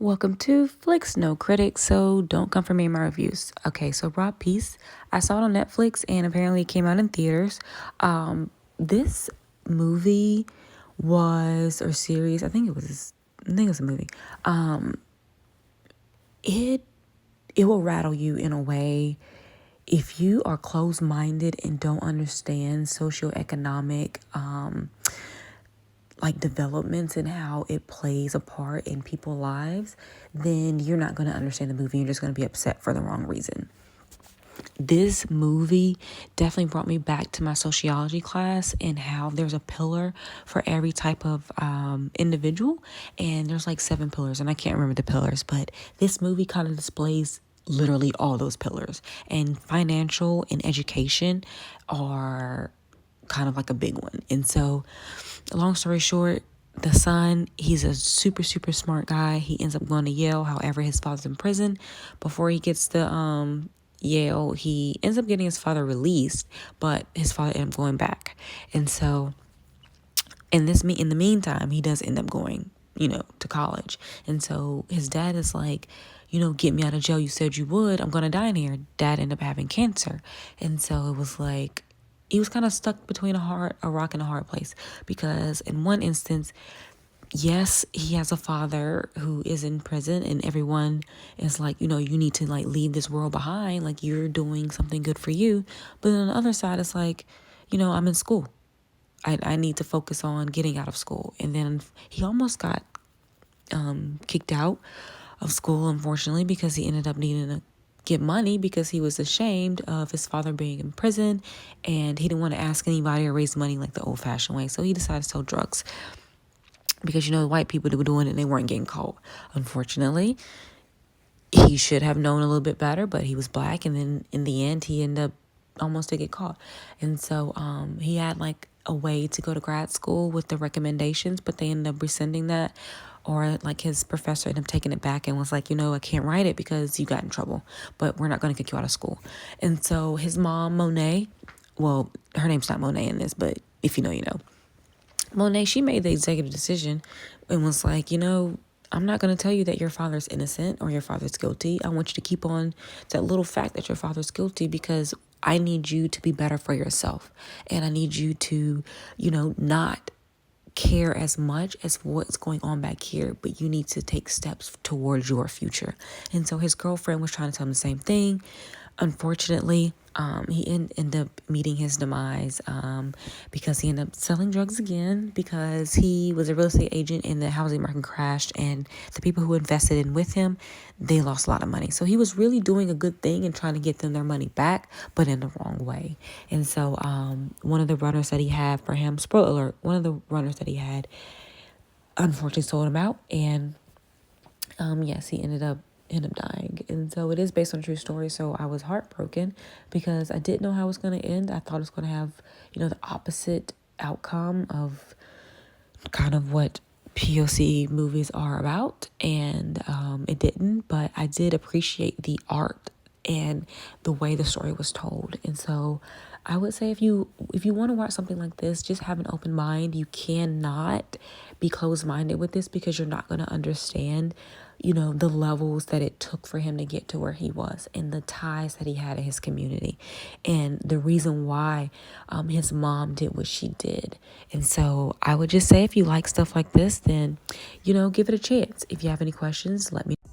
Welcome to Flicks No Critics, so don't come for me in my reviews. Okay, so Rob Peace, I saw it on Netflix and apparently it came out in theaters. This movie or series, I think it was a movie. It it will rattle you in a way if you are closed-minded and don't understand socioeconomic developments and how it plays a part in people's lives, then you're not going to understand the movie. You're just going to be upset for the wrong reason. This movie definitely brought me back to my sociology class and how there's a pillar for every type of individual. And there's like 7 pillars, and I can't remember the pillars, but this movie kind of displays literally all those pillars. And financial and education are kind of like a big one. And so, long story short, the son, he's a super, super smart guy. He ends up going to Yale. However, his father's in prison. Before he gets to Yale, he ends up getting his father released, but his father ends up going back. And so, in the meantime, he does end up going, to college. And so his dad is like, get me out of jail. You said you would. I'm going to die in here. Dad ended up having cancer. And so it was like, he was kind of stuck between a rock and a hard place, because in one instance, yes, he has a father who is in prison and everyone is like, you need to like leave this world behind. Like, you're doing something good for you. But on the other side, it's like, I'm in school. I need to focus on getting out of school. And then he almost got kicked out of school, unfortunately, because he ended up needing to get money because he was ashamed of his father being in prison, and he didn't want to ask anybody or raise money like the old-fashioned way. So he decided to sell drugs because, white people were doing it and they weren't getting caught. Unfortunately, he should have known a little bit better, but he was black, and then in the end, he ended up almost to get caught. And so he had like a way to go to grad school with the recommendations, but they ended up rescinding that, or like his professor ended up taking it back and was like, I can't write it because you got in trouble, but we're not going to kick you out of school. And so his mom, Monet, well, her name's not Monet in this, but if you know, you know. Monet, she made the executive decision and was like, I'm not going to tell you that your father's innocent or your father's guilty. I want you to keep on that little fact that your father's guilty, because I need you to be better for yourself. And I need you to, not care as much as what's going on back here, but you need to take steps towards your future. And so his girlfriend was trying to tell him the same thing. Unfortunately, he ended up meeting his demise because he ended up selling drugs again, because he was a real estate agent and the housing market crashed, and the people who invested in with him, they lost a lot of money. So he was really doing a good thing and trying to get them their money back, but in the wrong way. And so one of the runners that he had for him, spoiler alert, one of the runners that he had unfortunately sold him out, and yes, he ended up dying. And so it is based on a true story. So I was heartbroken because I didn't know how it was going to end. I thought it was going to have, the opposite outcome of kind of what POC movies are about. And it didn't, but I did appreciate the art and the way the story was told. And so I would say if you want to watch something like this, just have an open mind. You cannot be closed-minded with this, because you're not going to understand, the levels that it took for him to get to where he was, and the ties that he had in his community, and the reason why his mom did what she did. And so I would just say, if you like stuff like this, then, give it a chance. If you have any questions, let me know.